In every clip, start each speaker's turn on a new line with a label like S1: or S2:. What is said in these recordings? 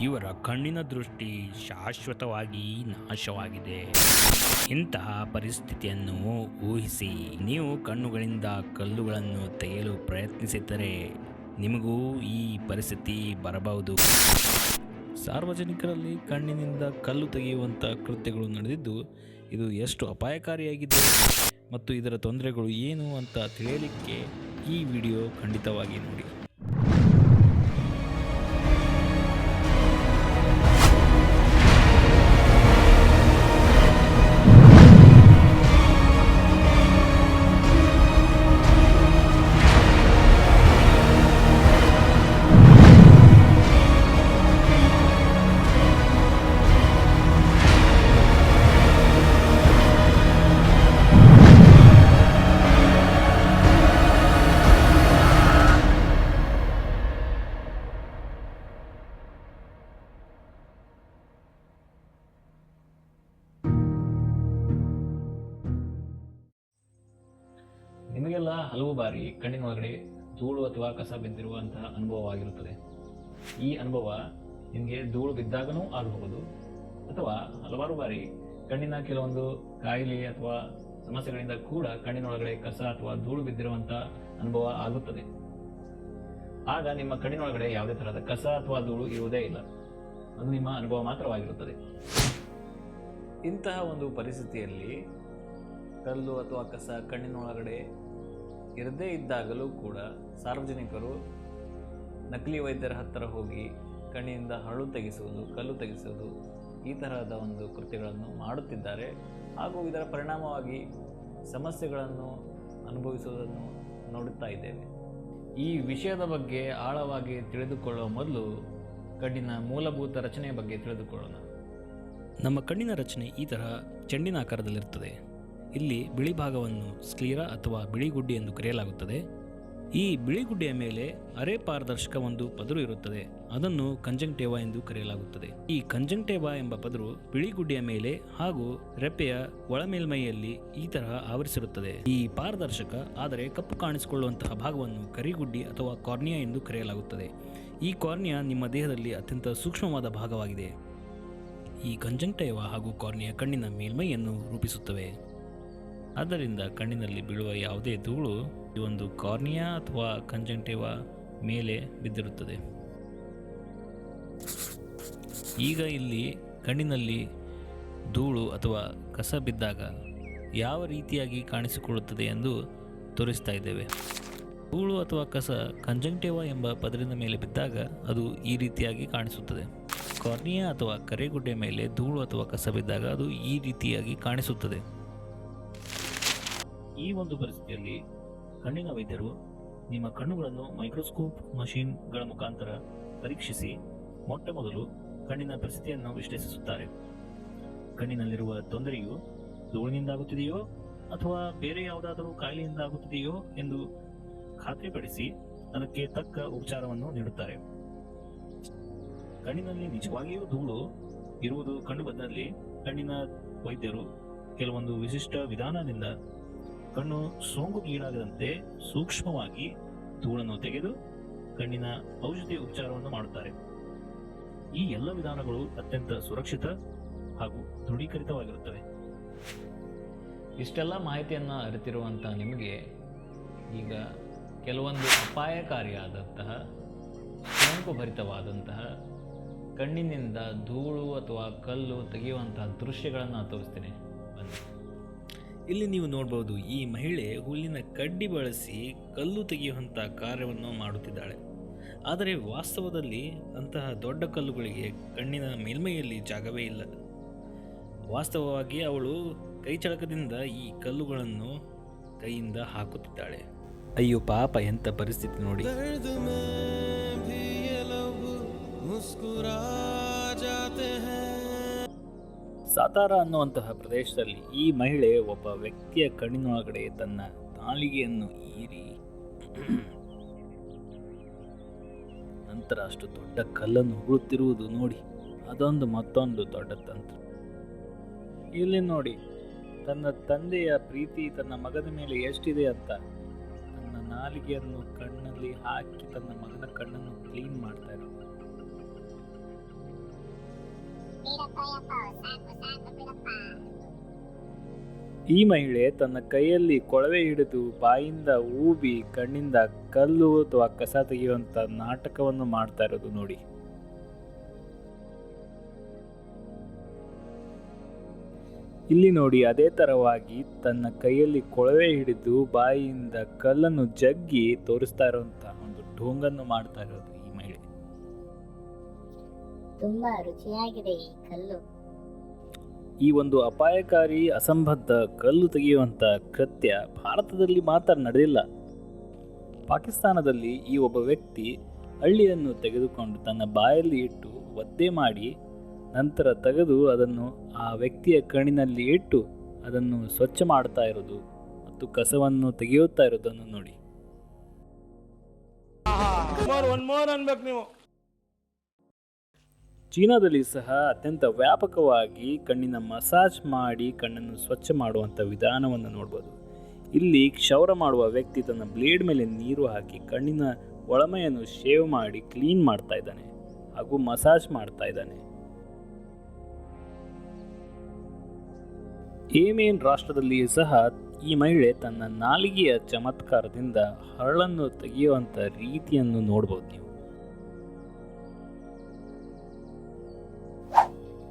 S1: ಇವರ ಕಣ್ಣಿನ ದೃಷ್ಟಿ ಶಾಶ್ವತವಾಗಿ ನಾಶವಾಗಿದೆ. ಇಂತಹ ಪರಿಸ್ಥಿತಿಯನ್ನು ಊಹಿಸಿ. ನೀವು ಕಣ್ಣುಗಳಿಂದ ಕಲ್ಲುಗಳನ್ನು ತೆಗೆಯಲು ಪ್ರಯತ್ನಿಸಿದರೆ ನಿಮಗೂ ಈ ಪರಿಸ್ಥಿತಿ ಬರಬಹುದು. ಸಾರ್ವಜನಿಕರಲ್ಲಿ ಕಣ್ಣಿನಿಂದ ಕಲ್ಲು ತೆಗೆಯುವಂಥ ಕೃತ್ಯಗಳು ನಡೆದಿದ್ದು ಇದು ಎಷ್ಟು ಅಪಾಯಕಾರಿಯಾಗಿದೆ ಮತ್ತು ಇದರ ತೊಂದರೆಗಳು ಏನು ಅಂತ ತಿಳಿಯಲಿಕ್ಕೆ ಈ ವಿಡಿಯೋ ಖಂಡಿತವಾಗಿ ನೋಡಿ.
S2: ನಿಮಗೆಲ್ಲ ಹಲವು ಬಾರಿ ಕಣ್ಣಿನ ಒಳಗಡೆ ಧೂಳು ಅಥವಾ ಕಸ ಬಿದ್ದಿರುವಂತಹ ಅನುಭವವಾಗಿರುತ್ತದೆ. ಈ ಅನುಭವ ನಿಮಗೆ ಧೂಳು ಬಿದ್ದಾಗನೂ ಆಗಬಹುದು ಅಥವಾ ಹಲವಾರು ಬಾರಿ ಕಣ್ಣಿನ ಕೆಲವೊಂದು ಕಾಯಿಲೆ ಅಥವಾ ಸಮಸ್ಯೆಗಳಿಂದ ಕೂಡ ಕಣ್ಣಿನೊಳಗಡೆ ಕಸ ಅಥವಾ ಧೂಳು ಬಿದ್ದಿರುವಂತಹ ಅನುಭವ ಆಗುತ್ತದೆ. ಆಗ ನಿಮ್ಮ ಕಣ್ಣಿನೊಳಗಡೆ ಯಾವುದೇ ತರಹದ ಕಸ ಅಥವಾ ಧೂಳು ಇರುವುದೇ ಇಲ್ಲ, ಅದು ನಿಮ್ಮ ಅನುಭವ ಮಾತ್ರವಾಗಿರುತ್ತದೆ. ಇಂತಹ ಒಂದು ಪರಿಸ್ಥಿತಿಯಲ್ಲಿ ಕಲ್ಲು ಅಥವಾ ಕಸ ಕಣ್ಣಿನೊಳಗಡೆ ಇರದೇ ಇದ್ದಾಗಲೂ ಕೂಡ ಸಾರ್ವಜನಿಕರು ನಕಲಿ ವೈದ್ಯರ ಹತ್ತಿರ ಹೋಗಿ ಕಣ್ಣಿನಿಂದ ಹರಳು ತೆಗೆಸುವುದು, ಕಲ್ಲು ತೆಗೆಸುವುದು ಈ ತರಹದ ಒಂದು ಕೃತ್ಯಗಳನ್ನು ಮಾಡುತ್ತಿದ್ದಾರೆ. ಹಾಗೂ ಇದರ ಪರಿಣಾಮವಾಗಿ ಸಮಸ್ಯೆಗಳನ್ನು ಅನುಭವಿಸುವುದನ್ನು ನೋಡುತ್ತಾ ಇದ್ದೇವೆ. ಈ ವಿಷಯದ ಬಗ್ಗೆ ಆಳವಾಗಿ ತಿಳಿದುಕೊಳ್ಳುವ ಮೊದಲು ಕಣ್ಣಿನ ಮೂಲಭೂತ ರಚನೆಯ ಬಗ್ಗೆ ತಿಳಿದುಕೊಳ್ಳೋಣ.
S1: ನಮ್ಮ ಕಣ್ಣಿನ ರಚನೆ ಈ ತರಹ ಚೆಂಡಿನ ಆಕಾರದಲ್ಲಿರುತ್ತದೆ. ಇಲ್ಲಿ ಬಿಳಿ ಭಾಗವನ್ನು ಸ್ಕ್ಲೀರಾ ಅಥವಾ ಬಿಳಿ ಗುಡ್ಡೆ ಎಂದು ಕರೆಯಲಾಗುತ್ತದೆ. ಈ ಬಿಳಿ ಗುಡ್ಡೆಯ ಮೇಲೆ ಅರೆ ಪಾರದರ್ಶಕ ಒಂದು ಪದರು ಇರುತ್ತದೆ, ಅದನ್ನು ಕಂಜಂಕ್ಟಿವಾ ಎಂದು ಕರೆಯಲಾಗುತ್ತದೆ. ಈ ಕಂಜಂಕ್ಟಿವಾ ಎಂಬ ಪದರು ಬಿಳಿ ಗುಡ್ಡೆಯ ಮೇಲೆ ಹಾಗೂ ರೆಪ್ಪೆಯ ಒಳಮೇಲ್ಮೈಯಲ್ಲಿ ಈ ತರಹ ಆವರಿಸಿರುತ್ತದೆ. ಈ ಪಾರದರ್ಶಕ ಆದರೆ ಕಪ್ಪು ಕಾಣಿಸಿಕೊಳ್ಳುವಂತಹ ಭಾಗವನ್ನು ಕರಿಗುಡ್ಡಿ ಅಥವಾ ಕಾರ್ನಿಯಾ ಎಂದು ಕರೆಯಲಾಗುತ್ತದೆ. ಈ ಕಾರ್ನಿಯಾ ನಿಮ್ಮ ದೇಹದಲ್ಲಿ ಅತ್ಯಂತ ಸೂಕ್ಷ್ಮವಾದ ಭಾಗವಾಗಿದೆ. ಈ ಕಂಜಂಕ್ಟಿವಾ ಹಾಗೂ ಕಾರ್ನಿಯಾ ಕಣ್ಣಿನ ಮೇಲ್ಮೈಯನ್ನು ರೂಪಿಸುತ್ತವೆ. ಆದ್ದರಿಂದ ಕಣ್ಣಿನಲ್ಲಿ ಬೀಳುವ ಯಾವುದೇ ಧೂಳು ಈ ಒಂದು ಕಾರ್ನಿಯಾ ಅಥವಾ ಕಂಜಂಕ್ಟಿವಾ ಮೇಲೆ ಬಿದ್ದಿರುತ್ತದೆ. ಈಗ ಇಲ್ಲಿ ಕಣ್ಣಿನಲ್ಲಿ ಧೂಳು ಅಥವಾ ಕಸ ಬಿದ್ದಾಗ ಯಾವ ರೀತಿಯಾಗಿ ಕಾಣಿಸಿಕೊಳ್ಳುತ್ತದೆ ಎಂದು ತೋರಿಸ್ತಾ ಇದ್ದೇವೆ. ಧೂಳು ಅಥವಾ ಕಸ ಕಂಜಂಕ್ಟಿವಾ ಎಂಬ ಪದರಿನ ಮೇಲೆ ಬಿದ್ದಾಗ ಅದು ಈ ರೀತಿಯಾಗಿ ಕಾಣಿಸುತ್ತದೆ. ಕಾರ್ನಿಯಾ ಅಥವಾ ಕರೆಗುಡ್ಡೆ ಮೇಲೆ ಧೂಳು ಅಥವಾ ಕಸ ಬಿದ್ದಾಗ ಅದು ಈ ರೀತಿಯಾಗಿ ಕಾಣಿಸುತ್ತದೆ. ಈ ಒಂದು ಪರಿಸ್ಥಿತಿಯಲ್ಲಿ ಕಣ್ಣಿನ ವೈದ್ಯರು ನಿಮ್ಮ ಕಣ್ಣುಗಳನ್ನು ಮೈಕ್ರೋಸ್ಕೋಪ್ ಮಷೀನ್ಗಳ ಮುಖಾಂತರ ಪರೀಕ್ಷಿಸಿ ಮೊಟ್ಟ ಮೊದಲು ಕಣ್ಣಿನ ಪರಿಸ್ಥಿತಿಯನ್ನು ವಿಶ್ಲೇಷಿಸುತ್ತಾರೆ. ಕಣ್ಣಿನಲ್ಲಿರುವ ತೊಂದರೆಯು ಧೂಳಿನಿಂದಾಗುತ್ತಿದೆಯೋ ಅಥವಾ ಬೇರೆ ಯಾವುದಾದರೂ ಕಾಯಿಲೆಯಿಂದ ಆಗುತ್ತಿದೆಯೋ ಎಂದು ಖಾತ್ರಿಪಡಿಸಿ ಅದಕ್ಕೆ ತಕ್ಕ ಉಪಚಾರವನ್ನು ನೀಡುತ್ತಾರೆ. ಕಣ್ಣಿನಲ್ಲಿ ನಿಜವಾಗಿಯೂ ಧೂಳು ಇರುವುದು ಕಂಡುಬಂದಲ್ಲಿ ಕಣ್ಣಿನ ವೈದ್ಯರು ಕೆಲವೊಂದು ವಿಶಿಷ್ಟ ವಿಧಾನದಿಂದ ಕಣ್ಣು ಸೋಂಕುಗೀಡಾಗದಂತೆ ಸೂಕ್ಷ್ಮವಾಗಿ ಧೂಳನ್ನು ತೆಗೆದು ಕಣ್ಣಿನ ಔಷಧಿ ಉಪಚಾರವನ್ನು ಮಾಡುತ್ತಾರೆ. ಈ ಎಲ್ಲ ವಿಧಾನಗಳು ಅತ್ಯಂತ ಸುರಕ್ಷಿತ ಹಾಗೂ ದೃಢೀಕರಿತವಾಗಿರುತ್ತವೆ.
S2: ಇಷ್ಟೆಲ್ಲ ಮಾಹಿತಿಯನ್ನು ಅರಿತಿರುವಂಥ ನಿಮಗೆ ಈಗ ಕೆಲವೊಂದು ಅಪಾಯಕಾರಿಯಾದಂತಹ ಸೋಂಕುಭರಿತವಾದಂತಹ ಕಣ್ಣಿನಿಂದ ಧೂಳು ಅಥವಾ ಕಲ್ಲು ತೆಗೆಯುವಂತಹ ದೃಶ್ಯಗಳನ್ನು ತೋರಿಸ್ತೀನಿ. ಬನ್ನಿ.
S1: ಇಲ್ಲಿ ನೀವು ನೋಡಬಹುದು, ಈ ಮಹಿಳೆ ಹುಲ್ಲಿನ ಕಡ್ಡಿ ಬಳಸಿ ಕಲ್ಲು ತೆಗೆಯುವಂಥ ಕಾರ್ಯವನ್ನು ಮಾಡುತ್ತಿದ್ದಾಳೆ. ಆದರೆ ವಾಸ್ತವದಲ್ಲಿ ಅಂತಹ ದೊಡ್ಡ ಕಲ್ಲುಗಳಿಗೆ ಕಣ್ಣಿನ ಮೇಲ್ಮೈಯಲ್ಲಿ ಜಾಗವೇ ಇಲ್ಲ. ವಾಸ್ತವವಾಗಿ ಅವಳು ಕೈಚಳಕದಿಂದ ಈ ಕಲ್ಲುಗಳನ್ನು ಕೈಯಿಂದ ಹಾಕುತ್ತಿದ್ದಾಳೆ. ಅಯ್ಯೋ ಪಾಪ, ಎಂಥ ಪರಿಸ್ಥಿತಿ ನೋಡಿ. ಸಾತಾರ ಅನ್ನುವಂತಹ ಪ್ರದೇಶದಲ್ಲಿ ಈ ಮಹಿಳೆ ಒಬ್ಬ ವ್ಯಕ್ತಿಯ ಕಣ್ಣಿನೊಳಗಡೆ ತನ್ನ ನಾಲಿಗೆಯನ್ನು ಈರಿ ನಂತರ ಅಷ್ಟು ದೊಡ್ಡ ಕಲ್ಲನ್ನು ಉಗುಳುತ್ತಿರುವುದು ನೋಡಿ, ಅದೊಂದು ಮತ್ತೊಂದು ದೊಡ್ಡ ತಂತ್ರ. ಇಲ್ಲಿ ನೋಡಿ, ತನ್ನ ತಂದೆಯ ಪ್ರೀತಿ ತನ್ನ ಮಗನ ಮೇಲೆ ಎಷ್ಟಿದೆ ಅಂತ ತನ್ನ ನಾಲಿಗೆಯನ್ನು ಕಣ್ಣಲ್ಲಿ ಹಾಕಿ ತನ್ನ ಮಗನ ಕಣ್ಣನ್ನು ಕ್ಲೀನ್ ಮಾಡ್ತಾ ಇರೋದು. ಈ ಮಹಿಳೆ ತನ್ನ ಕೈಯಲ್ಲಿ ಕೊಳವೆ ಹಿಡಿದು ಬಾಯಿಂದ ಊಬಿ ಕಣ್ಣಿಂದ ಕಲ್ಲು ಅಥವಾ ಕಸ ತೆಗೆಯುವಂತ ನಾಟಕವನ್ನು ಮಾಡ್ತಾ ಇರೋದು ನೋಡಿ. ಇಲ್ಲಿ ನೋಡಿ, ಅದೇ ತರವಾಗಿ ತನ್ನ ಕೈಯಲ್ಲಿ ಕೊಳವೆ ಹಿಡಿದು ಬಾಯಿಯಿಂದ ಕಲ್ಲನ್ನು ಜಗ್ಗಿ ತೋರಿಸ್ತಾ ಇರುವಂತ ಒಂದು ಢೋಂಗನ್ನು ಮಾಡ್ತಾ ಇರೋದು ಈ ಮಹಿಳೆ.
S3: ತುಂಬಾ ರುಚಿಯಾಗಿದೆ ಈ ಕಲ್ಲು.
S1: ಈ ಒಂದು ಅಪಾಯಕಾರಿ ಅಸಂಬದ್ಧ ಕಲ್ಲು ತೆಗೆಯುವಂತ ಕೃತ್ಯ ಭಾರತದಲ್ಲಿ ಮಾತ್ರ ನಡೆದಿಲ್ಲ. ಪಾಕಿಸ್ತಾನದಲ್ಲಿ ಈ ಒಬ್ಬ ವ್ಯಕ್ತಿ ಹಳ್ಳಿಯನ್ನು ತೆಗೆದುಕೊಂಡು ತನ್ನ ಬಾಯಲ್ಲಿ ಇಟ್ಟು ಒದ್ದೆ ಮಾಡಿ ನಂತರ ತೆಗೆದು ಅದನ್ನು ಆ ವ್ಯಕ್ತಿಯ ಕಣ್ಣಿನಲ್ಲಿ ಇಟ್ಟು ಅದನ್ನು ಸ್ವಚ್ಛ ಮಾಡ್ತಾ ಇರೋದು ಮತ್ತು ಕಸವನ್ನು ತೆಗೆಯುತ್ತಾ ಇರೋದನ್ನು ನೋಡಿ. ಚೀನಾದಲ್ಲಿ ಸಹ ಅತ್ಯಂತ ವ್ಯಾಪಕವಾಗಿ ಕಣ್ಣಿನ ಮಸಾಜ್ ಮಾಡಿ ಕಣ್ಣನ್ನು ಸ್ವಚ್ಛ ಮಾಡುವಂಥ ವಿಧಾನವನ್ನು ನೋಡ್ಬೋದು. ಇಲ್ಲಿ ಕ್ಷೌರ ಮಾಡುವ ವ್ಯಕ್ತಿ ತನ್ನ ಬ್ಲೇಡ್ ಮೇಲೆ ನೀರು ಹಾಕಿ ಕಣ್ಣಿನ ಒಳಮೆಯನ್ನು ಶೇವ್ ಮಾಡಿ ಕ್ಲೀನ್ ಮಾಡ್ತಾ ಇದ್ದಾನೆ ಹಾಗೂ ಮಸಾಜ್ ಮಾಡ್ತಾ ಇದ್ದಾನೆ. ಯೆಮೆನ್ ರಾಷ್ಟ್ರದಲ್ಲಿ ಸಹ ಈ ಮಹಿಳೆ ತನ್ನ ನಾಲಿಗೆಯ ಚಮತ್ಕಾರದಿಂದ ಹರಳನ್ನು ತೆಗೆಯುವಂಥ ರೀತಿಯನ್ನು ನೋಡ್ಬೋದು ನೀವು.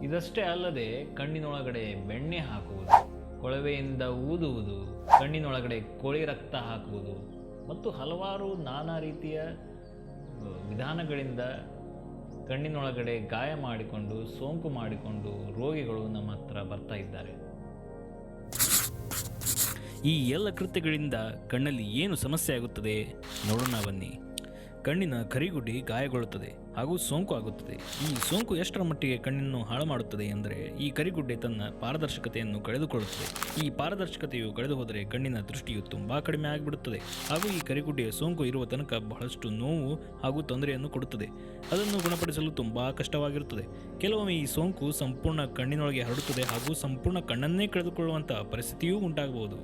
S2: ಇದಷ್ಟೇ ಅಲ್ಲದೆ ಕಣ್ಣಿನೊಳಗಡೆ ಬೆಣ್ಣೆ ಹಾಕುವುದು, ಕೊಳವೆಯಿಂದ ಊದುವುದು, ಕಣ್ಣಿನೊಳಗಡೆ ಕೋಳಿ ರಕ್ತ ಹಾಕುವುದು ಮತ್ತು ಹಲವಾರು ನಾನಾ ರೀತಿಯ ವಿಧಾನಗಳಿಂದ ಕಣ್ಣಿನೊಳಗಡೆ ಗಾಯ ಮಾಡಿಕೊಂಡು ಸೋಂಕು ಮಾಡಿಕೊಂಡು ರೋಗಿಗಳು ನಮ್ಮ ಹತ್ರ ಬರ್ತಾ ಇದ್ದಾರೆ.
S1: ಈ ಎಲ್ಲ ಕೃತ್ಯಗಳಿಂದ ಕಣ್ಣಲ್ಲಿ ಏನು ಸಮಸ್ಯೆ ಆಗುತ್ತದೆ ನೋಡೋಣ ಬನ್ನಿ. ಕಣ್ಣಿನ ಕರಿಗುಡ್ಡಿ ಗಾಯಗೊಳ್ಳುತ್ತದೆ ಹಾಗೂ ಸೋಂಕು ಆಗುತ್ತದೆ. ಈ ಸೋಂಕು ಎಷ್ಟರ ಮಟ್ಟಿಗೆ ಕಣ್ಣನ್ನು ಹಾಳು ಮಾಡುತ್ತದೆ ಎಂದರೆ ಈ ಕರಿಗುಡ್ಡೆ ತನ್ನ ಪಾರದರ್ಶಕತೆಯನ್ನು ಕಳೆದುಕೊಳ್ಳುತ್ತದೆ. ಈ ಪಾರದರ್ಶಕತೆಯು ಕಳೆದು ಹೋದರೆ ಕಣ್ಣಿನ ದೃಷ್ಟಿಯು ತುಂಬಾ ಕಡಿಮೆ ಆಗಿಬಿಡುತ್ತದೆ ಹಾಗೂ ಈ ಕರಿಗುಡ್ಡೆಯ ಸೋಂಕು ಇರುವ ತನಕ ಬಹಳಷ್ಟು ನೋವು ಹಾಗೂ ತೊಂದರೆಯನ್ನು ಕೊಡುತ್ತದೆ. ಅದನ್ನು ಗುಣಪಡಿಸಲು ತುಂಬಾ ಕಷ್ಟವಾಗಿರುತ್ತದೆ. ಕೆಲವೊಮ್ಮೆ ಈ ಸೋಂಕು ಸಂಪೂರ್ಣ ಕಣ್ಣಿನೊಳಗೆ ಹರಡುತ್ತದೆ ಹಾಗೂ ಸಂಪೂರ್ಣ ಕಣ್ಣನ್ನೇ ಕಳೆದುಕೊಳ್ಳುವಂತಹ ಪರಿಸ್ಥಿತಿಯೂ ಉಂಟಾಗಬಹುದು.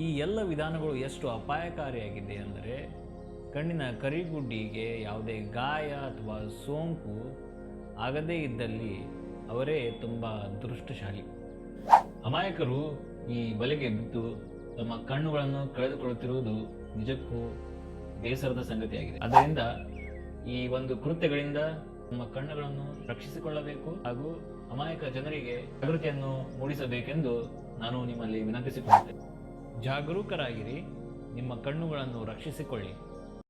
S2: ಈ ಎಲ್ಲ ವಿಧಾನಗಳು ಎಷ್ಟು ಅಪಾಯಕಾರಿಯಾಗಿದೆ ಅಂದರೆ ಕಣ್ಣಿನ ಕರಿಗುಡ್ಡಿಗೆ ಯಾವುದೇ ಗಾಯ ಅಥವಾ ಸೋಂಕು ಆಗದೇ ಇದ್ದಲ್ಲಿ ಅವರೇ ತುಂಬ ಅದೃಷ್ಟಶಾಲಿ. ಅಮಾಯಕರು ಈ ಬಲೆಗೆ ಬಿದ್ದು ತಮ್ಮ ಕಣ್ಣುಗಳನ್ನು ಕಳೆದುಕೊಳ್ಳುತ್ತಿರುವುದು ನಿಜಕ್ಕೂ ಬೇಸರದ ಸಂಗತಿಯಾಗಿದೆ. ಆದ್ದರಿಂದ ಈ ಒಂದು ಕೃತ್ಯಗಳಿಂದ ನಮ್ಮ ಕಣ್ಣುಗಳನ್ನು ರಕ್ಷಿಸಿಕೊಳ್ಳಬೇಕು ಹಾಗೂ ಅಮಾಯಕ ಜನರಿಗೆ ಜಾಗೃತಿಯನ್ನು ಮೂಡಿಸಬೇಕೆಂದು ನಾನು ನಿಮ್ಮಲ್ಲಿ ವಿನಂತಿಸಿಕೊಳ್ಳುತ್ತೇನೆ. ಜಾಗರೂಕರಾಗಿರಿ, ನಿಮ್ಮ ಕಣ್ಣುಗಳನ್ನು ರಕ್ಷಿಸಿಕೊಳ್ಳಿ.